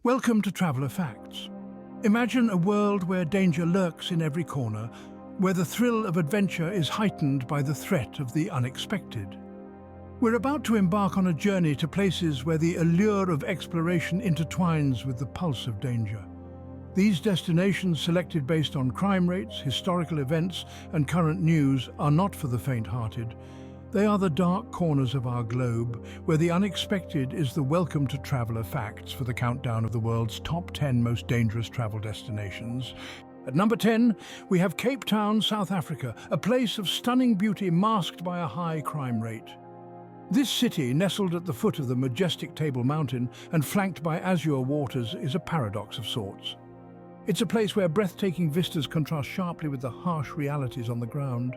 Welcome to Traveller Facts. Imagine a world where danger lurks in every corner, where the thrill of adventure is heightened by the threat of the unexpected. We're about to embark on a journey to places where the allure of exploration intertwines with the pulse of danger. These destinations, selected based on crime rates, historical events, and current news, are not for the faint-hearted. They are the dark corners of our globe, where the unexpected is the welcome to Traveller Facts for the countdown of the world's top 10 most dangerous travel destinations. At number 10, we have Cape Town, South Africa, a place of stunning beauty masked by a high crime rate. This city, nestled at the foot of the majestic Table Mountain and flanked by azure waters, is a paradox of sorts. It's a place where breathtaking vistas contrast sharply with the harsh realities on the ground.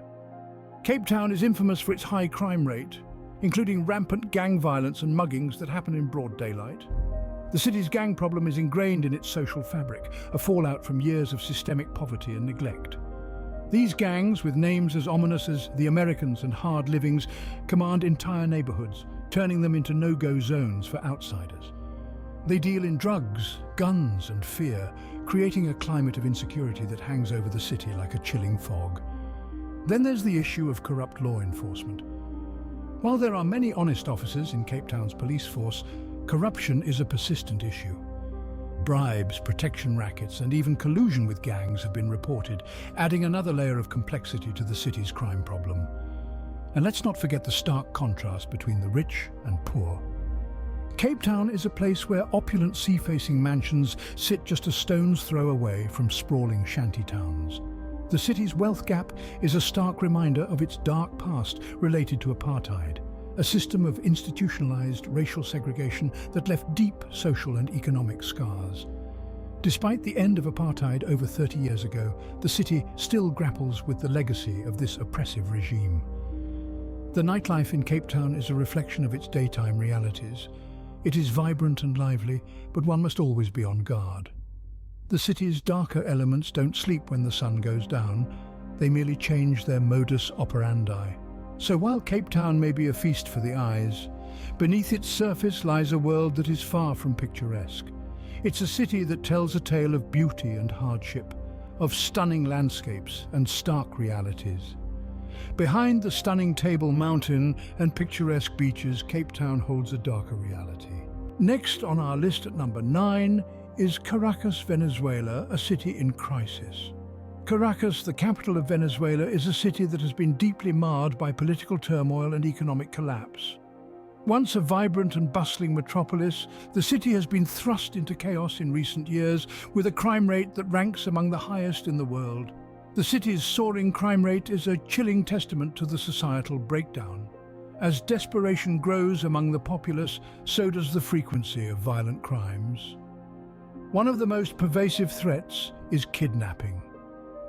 Cape Town is infamous for its high crime rate, including rampant gang violence and muggings that happen in broad daylight. The city's gang problem is ingrained in its social fabric, a fallout from years of systemic poverty and neglect. These gangs, with names as ominous as the Americans and Hard Livings, command entire neighborhoods, turning them into no-go zones for outsiders. They deal in drugs, guns, and fear, creating a climate of insecurity that hangs over the city like a chilling fog. Then there's the issue of corrupt law enforcement. While there are many honest officers in Cape Town's police force, corruption is a persistent issue. Bribes, protection rackets, and even collusion with gangs have been reported, adding another layer of complexity to the city's crime problem. And let's not forget the stark contrast between the rich and poor. Cape Town is a place where opulent sea-facing mansions sit just a stone's throw away from sprawling shanty towns. The city's wealth gap is a stark reminder of its dark past related to apartheid, a system of institutionalized racial segregation that left deep social and economic scars. Despite the end of apartheid over 30 years ago, the city still grapples with the legacy of this oppressive regime. The nightlife in Cape Town is a reflection of its daytime realities. It is vibrant and lively, but one must always be on guard. The city's darker elements don't sleep when the sun goes down. They merely change their modus operandi. So while Cape Town may be a feast for the eyes, beneath its surface lies a world that is far from picturesque. It's a city that tells a tale of beauty and hardship, of stunning landscapes and stark realities. Behind the stunning Table Mountain and picturesque beaches, Cape Town holds a darker reality. Next on our list at number 9 is Caracas, Venezuela, a city in crisis. Caracas, the capital of Venezuela, is a city that has been deeply marred by political turmoil and economic collapse. Once a vibrant and bustling metropolis, the city has been thrust into chaos in recent years, with a crime rate that ranks among the highest in the world. The city's soaring crime rate is a chilling testament to the societal breakdown. As desperation grows among the populace, so does the frequency of violent crimes. One of the most pervasive threats is kidnapping,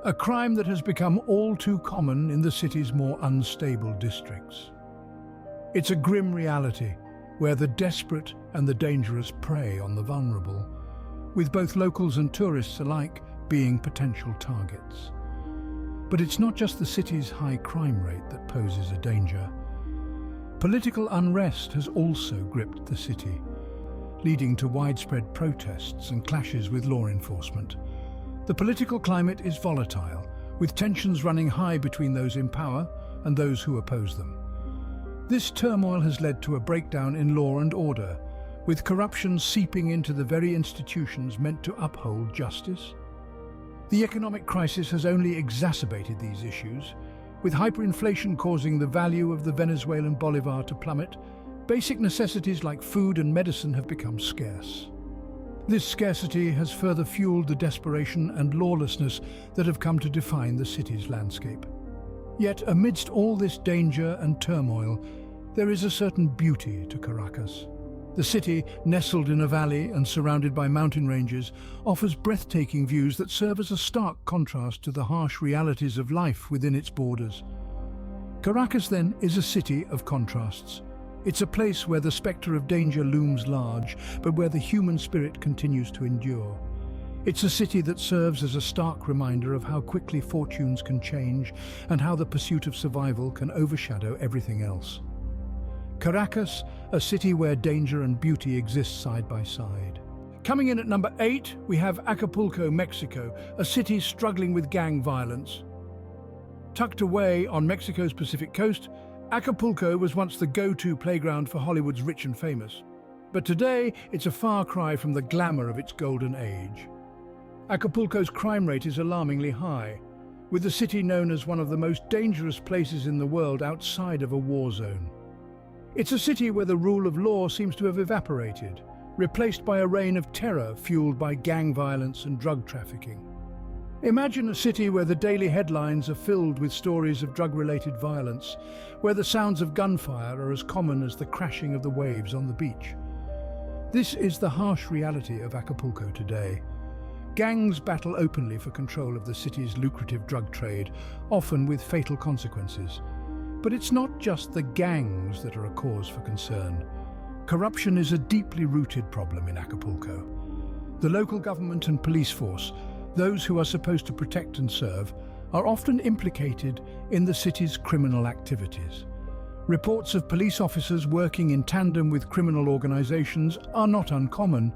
a crime that has become all too common in the city's more unstable districts. It's a grim reality where the desperate and the dangerous prey on the vulnerable, with both locals and tourists alike being potential targets. But it's not just the city's high crime rate that poses a danger. Political unrest has also gripped the city, leading to widespread protests and clashes with law enforcement. The political climate is volatile, with tensions running high between those in power and those who oppose them. This turmoil has led to a breakdown in law and order, with corruption seeping into the very institutions meant to uphold justice. The economic crisis has only exacerbated these issues, with hyperinflation causing the value of the Venezuelan bolivar to plummet. Basic necessities like food and medicine have become scarce. This scarcity has further fueled the desperation and lawlessness that have come to define the city's landscape. Yet, amidst all this danger and turmoil, there is a certain beauty to Caracas. The city, nestled in a valley and surrounded by mountain ranges, offers breathtaking views that serve as a stark contrast to the harsh realities of life within its borders. Caracas, then, is a city of contrasts. It's a place where the spectre of danger looms large, but where the human spirit continues to endure. It's a city that serves as a stark reminder of how quickly fortunes can change and how the pursuit of survival can overshadow everything else. Caracas, a city where danger and beauty exist side by side. Coming in at number 8, we have Acapulco, Mexico, a city struggling with gang violence. Tucked away on Mexico's Pacific coast, Acapulco was once the go-to playground for Hollywood's rich and famous. But today, it's a far cry from the glamour of its golden age. Acapulco's crime rate is alarmingly high, with the city known as one of the most dangerous places in the world outside of a war zone. It's a city where the rule of law seems to have evaporated, replaced by a reign of terror fueled by gang violence and drug trafficking. Imagine a city where the daily headlines are filled with stories of drug-related violence, where the sounds of gunfire are as common as the crashing of the waves on the beach. This is the harsh reality of Acapulco today. Gangs battle openly for control of the city's lucrative drug trade, often with fatal consequences. But it's not just the gangs that are a cause for concern. Corruption is a deeply rooted problem in Acapulco. The local government and police force, those who are supposed to protect and serve, are often implicated in the city's criminal activities. Reports of police officers working in tandem with criminal organizations are not uncommon,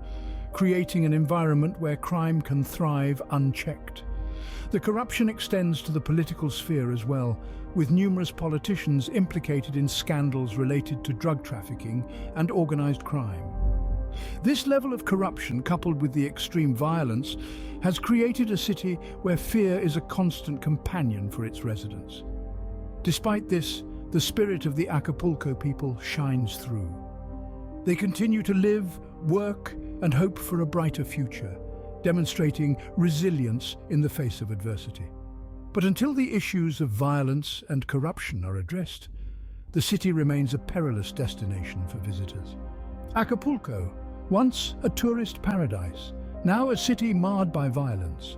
creating an environment where crime can thrive unchecked. The corruption extends to the political sphere as well, with numerous politicians implicated in scandals related to drug trafficking and organized crime. This level of corruption, coupled with the extreme violence, has created a city where fear is a constant companion for its residents. Despite this, the spirit of the Acapulco people shines through. They continue to live, work, and hope for a brighter future, demonstrating resilience in the face of adversity. But until the issues of violence and corruption are addressed, the city remains a perilous destination for visitors. Acapulco, once a tourist paradise, now a city marred by violence.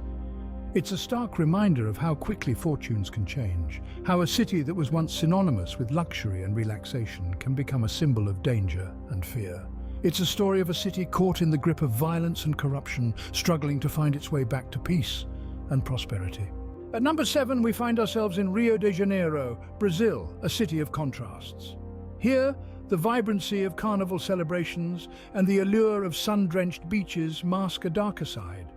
It's a stark reminder of how quickly fortunes can change, how a city that was once synonymous with luxury and relaxation can become a symbol of danger and fear. It's a story of a city caught in the grip of violence and corruption, struggling to find its way back to peace and prosperity. At number 7, we find ourselves in Rio de Janeiro, Brazil, a city of contrasts. Here, the vibrancy of carnival celebrations and the allure of sun-drenched beaches mask a darker side.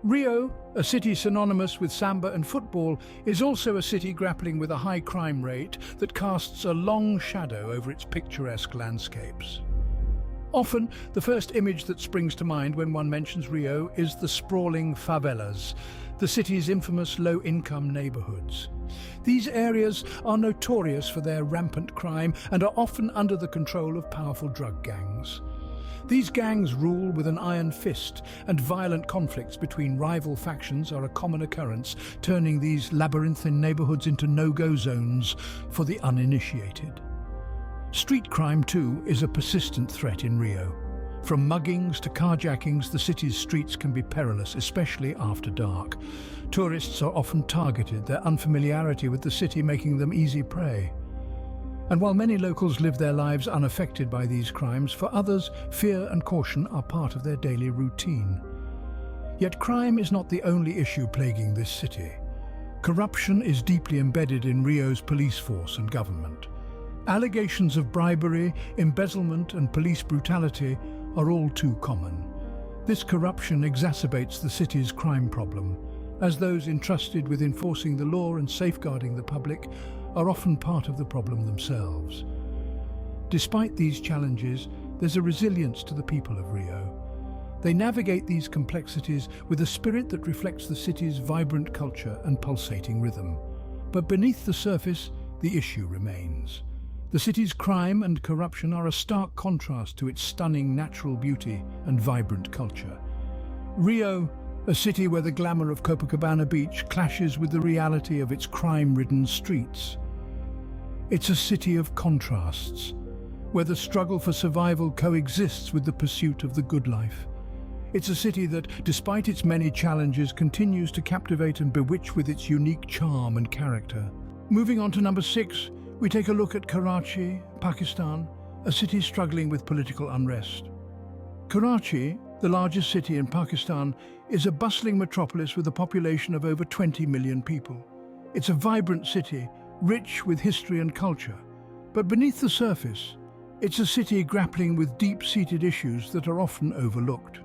Rio, a city synonymous with samba and football, is also a city grappling with a high crime rate that casts a long shadow over its picturesque landscapes. Often, the first image that springs to mind when one mentions Rio is the sprawling favelas, the city's infamous low-income neighborhoods. These areas are notorious for their rampant crime and are often under the control of powerful drug gangs. These gangs rule with an iron fist, and violent conflicts between rival factions are a common occurrence, turning these labyrinthine neighborhoods into no-go zones for the uninitiated. Street crime, too, is a persistent threat in Rio. From muggings to carjackings, the city's streets can be perilous, especially after dark. Tourists are often targeted, their unfamiliarity with the city making them easy prey. And while many locals live their lives unaffected by these crimes, for others, fear and caution are part of their daily routine. Yet crime is not the only issue plaguing this city. Corruption is deeply embedded in Rio's police force and government. Allegations of bribery, embezzlement, and police brutality are all too common. This corruption exacerbates the city's crime problem, as those entrusted with enforcing the law and safeguarding the public are often part of the problem themselves. Despite these challenges, there's a resilience to the people of Rio. They navigate these complexities with a spirit that reflects the city's vibrant culture and pulsating rhythm. But beneath the surface, the issue remains. The city's crime and corruption are a stark contrast to its stunning natural beauty and vibrant culture. Rio, a city where the glamour of Copacabana Beach clashes with the reality of its crime-ridden streets. It's a city of contrasts, where the struggle for survival coexists with the pursuit of the good life. It's a city that, despite its many challenges, continues to captivate and bewitch with its unique charm and character. Moving on to number 6, we take a look at Karachi, Pakistan, a city struggling with political unrest. Karachi, the largest city in Pakistan, is a bustling metropolis with a population of over 20 million people. It's a vibrant city, rich with history and culture. But beneath the surface, it's a city grappling with deep-seated issues that are often overlooked.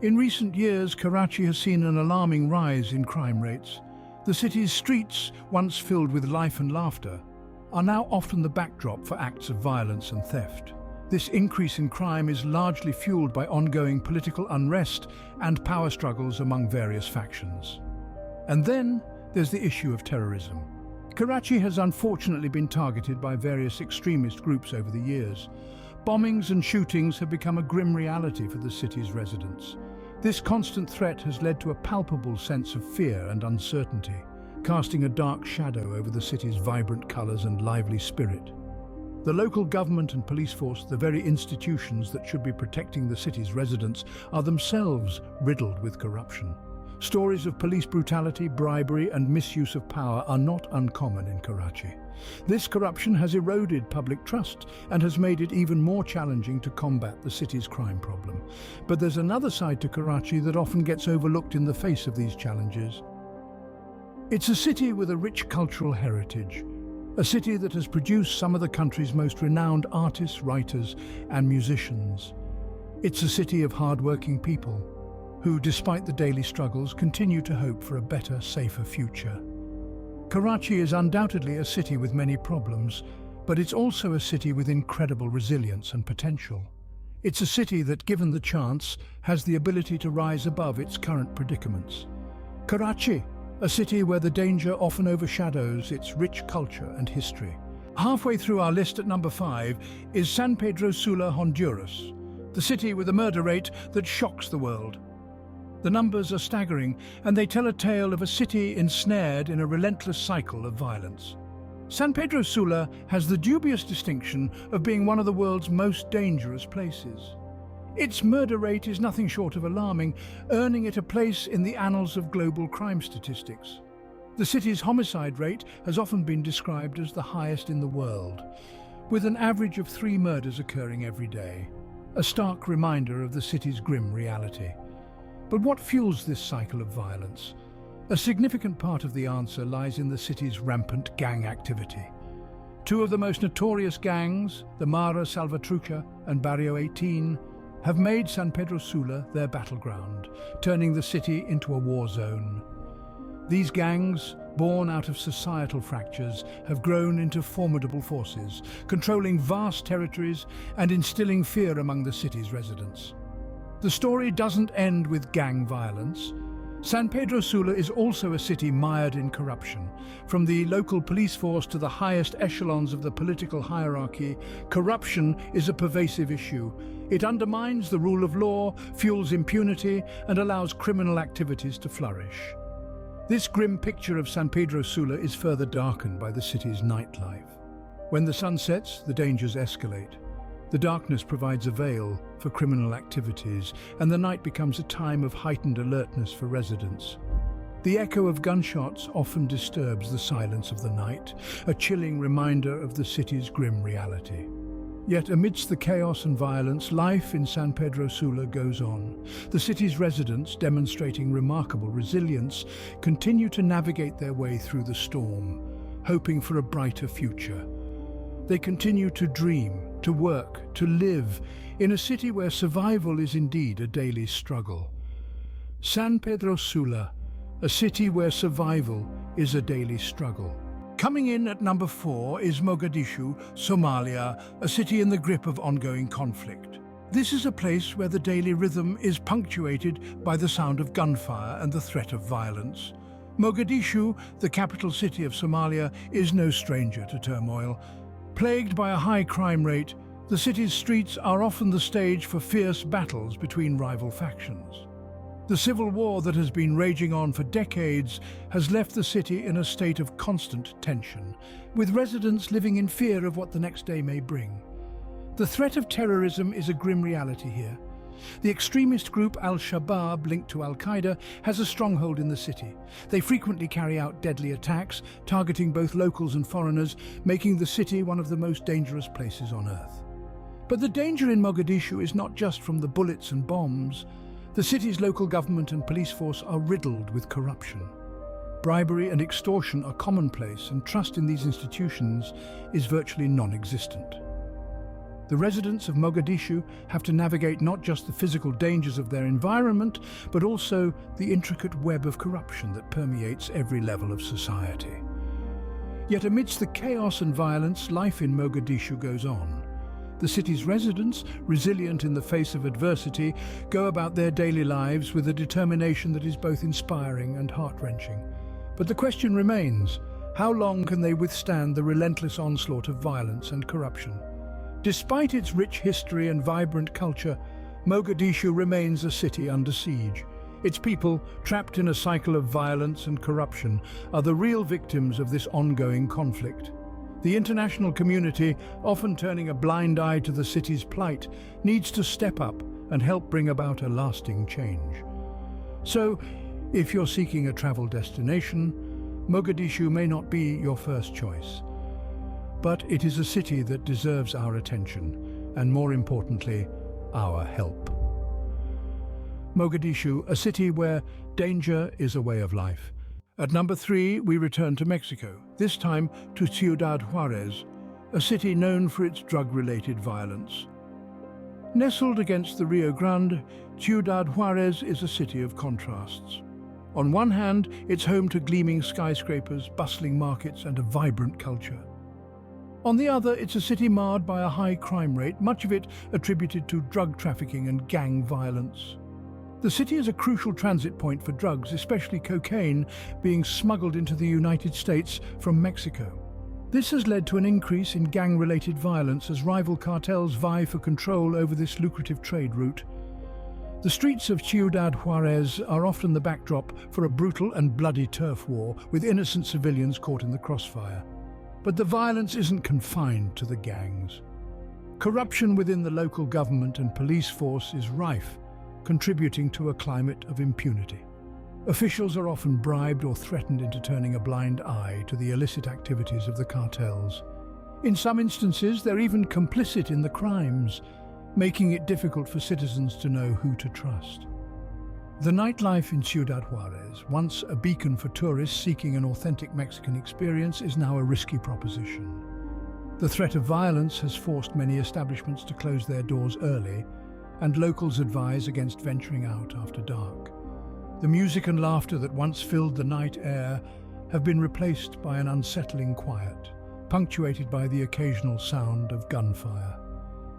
In recent years, Karachi has seen an alarming rise in crime rates. The city's streets, once filled with life and laughter, are now often the backdrop for acts of violence and theft. This increase in crime is largely fueled by ongoing political unrest and power struggles among various factions. And then there's the issue of terrorism. Karachi has unfortunately been targeted by various extremist groups over the years. Bombings and shootings have become a grim reality for the city's residents. This constant threat has led to a palpable sense of fear and uncertainty, casting a dark shadow over the city's vibrant colours and lively spirit. The local government and police force, the very institutions that should be protecting the city's residents, are themselves riddled with corruption. Stories of police brutality, bribery and misuse of power are not uncommon in Karachi. This corruption has eroded public trust and has made it even more challenging to combat the city's crime problem. But there's another side to Karachi that often gets overlooked in the face of these challenges. It's a city with a rich cultural heritage, a city that has produced some of the country's most renowned artists, writers and musicians. It's a city of hard-working people who, despite the daily struggles, continue to hope for a better, safer future. Karachi is undoubtedly a city with many problems, but it's also a city with incredible resilience and potential. It's a city that, given the chance, has the ability to rise above its current predicaments. Karachi, a city where the danger often overshadows its rich culture and history. Halfway through our list at number 5 is San Pedro Sula, Honduras, the city with a murder rate that shocks the world. The numbers are staggering, and they tell a tale of a city ensnared in a relentless cycle of violence. San Pedro Sula has the dubious distinction of being one of the world's most dangerous places. Its murder rate is nothing short of alarming, earning it a place in the annals of global crime statistics. The city's homicide rate has often been described as the highest in the world, with an average of 3 murders occurring every day, a stark reminder of the city's grim reality. But what fuels this cycle of violence? A significant part of the answer lies in the city's rampant gang activity. 2 of the most notorious gangs, the Mara Salvatrucha and Barrio 18, have made San Pedro Sula their battleground, turning the city into a war zone. These gangs, born out of societal fractures, have grown into formidable forces, controlling vast territories and instilling fear among the city's residents. The story doesn't end with gang violence. San Pedro Sula is also a city mired in corruption. From the local police force to the highest echelons of the political hierarchy, corruption is a pervasive issue. It undermines the rule of law, fuels impunity, and allows criminal activities to flourish. This grim picture of San Pedro Sula is further darkened by the city's nightlife. When the sun sets, the dangers escalate. The darkness provides a veil for criminal activities, and the night becomes a time of heightened alertness for residents. The echo of gunshots often disturbs the silence of the night, a chilling reminder of the city's grim reality. Yet amidst the chaos and violence, life in San Pedro Sula goes on. The city's residents, demonstrating remarkable resilience, continue to navigate their way through the storm, hoping for a brighter future. They continue to dream, to work, to live in a city where survival is indeed a daily struggle. San Pedro Sula, a city where survival is a daily struggle. Coming in at number 4 is Mogadishu, Somalia, a city in the grip of ongoing conflict. This is a place where the daily rhythm is punctuated by the sound of gunfire and the threat of violence. Mogadishu, the capital city of Somalia, is no stranger to turmoil. Plagued by a high crime rate, the city's streets are often the stage for fierce battles between rival factions. The civil war that has been raging on for decades has left the city in a state of constant tension, with residents living in fear of what the next day may bring. The threat of terrorism is a grim reality here. The extremist group Al-Shabaab, linked to Al-Qaeda, has a stronghold in the city. They frequently carry out deadly attacks, targeting both locals and foreigners, making the city one of the most dangerous places on earth. But the danger in Mogadishu is not just from the bullets and bombs. The city's local government and police force are riddled with corruption. Bribery and extortion are commonplace, and trust in these institutions is virtually non-existent. The residents of Mogadishu have to navigate not just the physical dangers of their environment, but also the intricate web of corruption that permeates every level of society. Yet amidst the chaos and violence, life in Mogadishu goes on. The city's residents, resilient in the face of adversity, go about their daily lives with a determination that is both inspiring and heart-wrenching. But the question remains, how long can they withstand the relentless onslaught of violence and corruption? Despite its rich history and vibrant culture, Mogadishu remains a city under siege. Its people, trapped in a cycle of violence and corruption, are the real victims of this ongoing conflict. The international community, often turning a blind eye to the city's plight, needs to step up and help bring about a lasting change. So, if you're seeking a travel destination, Mogadishu may not be your first choice. But it is a city that deserves our attention, and more importantly, our help. Mogadishu, a city where danger is a way of life. At number 3, we return to Mexico, this time to Ciudad Juarez, a city known for its drug-related violence. Nestled against the Rio Grande, Ciudad Juarez is a city of contrasts. On one hand, it's home to gleaming skyscrapers, bustling markets, and a vibrant culture. On the other, it's a city marred by a high crime rate, much of it attributed to drug trafficking and gang violence. The city is a crucial transit point for drugs, especially cocaine, being smuggled into the United States from Mexico. This has led to an increase in gang-related violence as rival cartels vie for control over this lucrative trade route. The streets of Ciudad Juarez are often the backdrop for a brutal and bloody turf war, with innocent civilians caught in the crossfire. But the violence isn't confined to the gangs. Corruption within the local government and police force is rife, contributing to a climate of impunity. Officials are often bribed or threatened into turning a blind eye to the illicit activities of the cartels. In some instances, they're even complicit in the crimes, making it difficult for citizens to know who to trust. The nightlife in Ciudad Juarez, once a beacon for tourists seeking an authentic Mexican experience, is now a risky proposition. The threat of violence has forced many establishments to close their doors early, and locals advise against venturing out after dark. The music and laughter that once filled the night air have been replaced by an unsettling quiet, punctuated by the occasional sound of gunfire.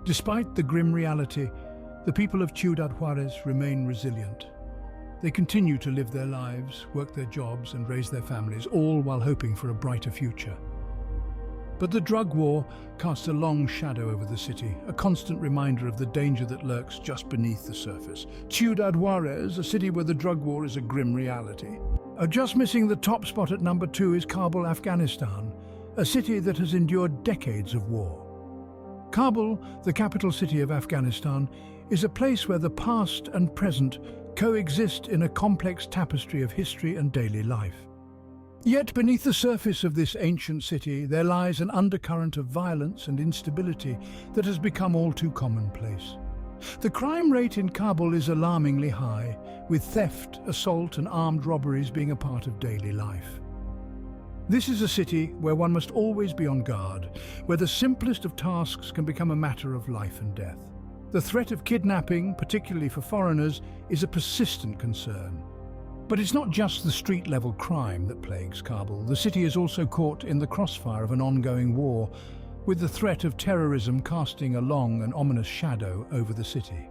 Despite the grim reality, the people of Ciudad Juarez remain resilient. They continue to live their lives, work their jobs, and raise their families, all while hoping for a brighter future. But the drug war casts a long shadow over the city, a constant reminder of the danger that lurks just beneath the surface. Ciudad Juarez, a city where the drug war is a grim reality. Just missing the top spot at number 2 is Kabul, Afghanistan, a city that has endured decades of war. Kabul, the capital city of Afghanistan, is a place where the past and present coexist in a complex tapestry of history and daily life. Yet beneath the surface of this ancient city, there lies an undercurrent of violence and instability that has become all too commonplace. The crime rate in Kabul is alarmingly high, with theft, assault, and armed robberies being a part of daily life. This is a city where one must always be on guard, where the simplest of tasks can become a matter of life and death. The threat of kidnapping, particularly for foreigners, is a persistent concern. But it's not just the street-level crime that plagues Kabul. The city is also caught in the crossfire of an ongoing war, with the threat of terrorism casting a long and ominous shadow over the city.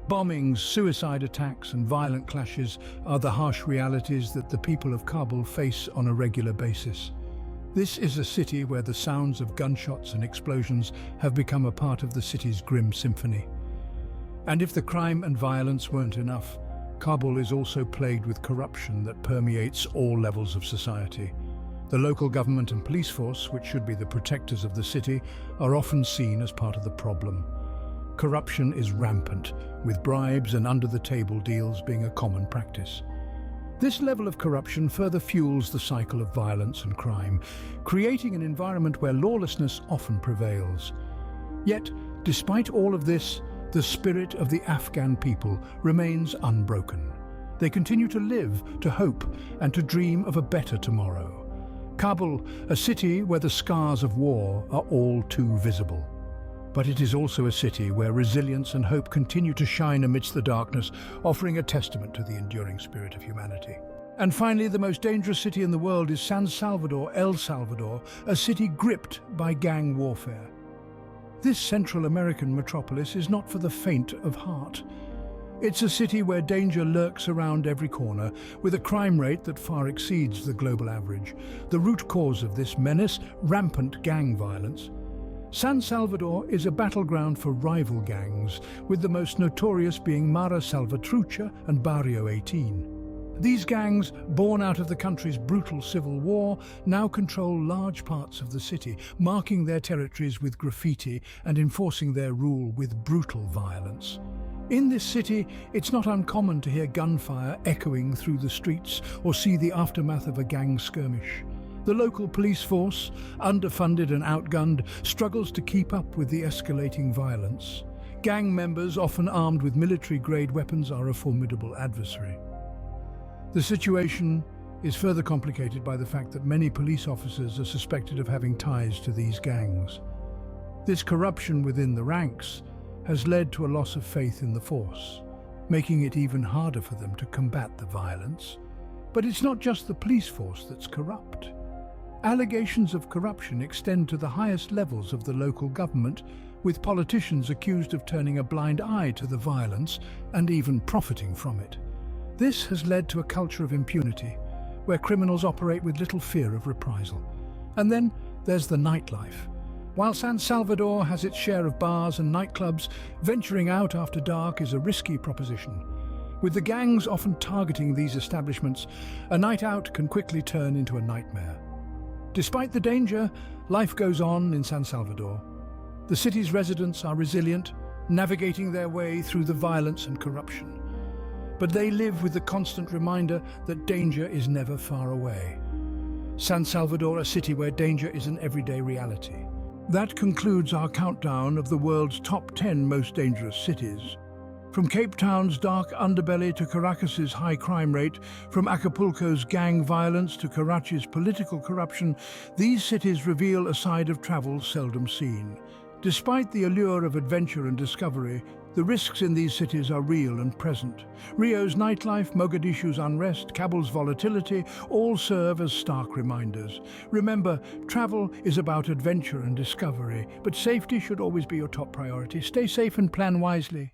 Bombings, suicide attacks, and violent clashes are the harsh realities that the people of Kabul face on a regular basis. This is a city where the sounds of gunshots and explosions have become a part of the city's grim symphony. And if the crime and violence weren't enough, Kabul is also plagued with corruption that permeates all levels of society. The local government and police force, which should be the protectors of the city, are often seen as part of the problem. Corruption is rampant, with bribes and under-the-table deals being a common practice. This level of corruption further fuels the cycle of violence and crime, creating an environment where lawlessness often prevails. Yet, despite all of this, the spirit of the Afghan people remains unbroken. They continue to live, to hope, and to dream of a better tomorrow. Kabul, a city where the scars of war are all too visible. But it is also a city where resilience and hope continue to shine amidst the darkness, offering a testament to the enduring spirit of humanity. And finally, the most dangerous city in the world is San Salvador, El Salvador, a city gripped by gang warfare. This Central American metropolis is not for the faint of heart. It's a city where danger lurks around every corner, with a crime rate that far exceeds the global average. The root cause of this menace, rampant gang violence. San Salvador is a battleground for rival gangs, with the most notorious being Mara Salvatrucha and Barrio 18. These gangs, born out of the country's brutal civil war, now control large parts of the city, marking their territories with graffiti and enforcing their rule with brutal violence. In this city, it's not uncommon to hear gunfire echoing through the streets or see the aftermath of a gang skirmish. The local police force, underfunded and outgunned, struggles to keep up with the escalating violence. Gang members, often armed with military-grade weapons, are a formidable adversary. The situation is further complicated by the fact that many police officers are suspected of having ties to these gangs. This corruption within the ranks has led to a loss of faith in the force, making it even harder for them to combat the violence. But it's not just the police force that's corrupt. Allegations of corruption extend to the highest levels of the local government, with politicians accused of turning a blind eye to the violence and even profiting from it. This has led to a culture of impunity, where criminals operate with little fear of reprisal. And then there's the nightlife. While San Salvador has its share of bars and nightclubs, venturing out after dark is a risky proposition. With the gangs often targeting these establishments, a night out can quickly turn into a nightmare. Despite the danger, life goes on in San Salvador. The city's residents are resilient, navigating their way through the violence and corruption. But they live with the constant reminder that danger is never far away. San Salvador, a city where danger is an everyday reality. That concludes our countdown of the world's top 10 most dangerous cities. From Cape Town's dark underbelly to Caracas's high crime rate, from Acapulco's gang violence to Karachi's political corruption, these cities reveal a side of travel seldom seen. Despite the allure of adventure and discovery, the risks in these cities are real and present. Rio's nightlife, Mogadishu's unrest, Kabul's volatility all serve as stark reminders. Remember, travel is about adventure and discovery, but safety should always be your top priority. Stay safe and plan wisely.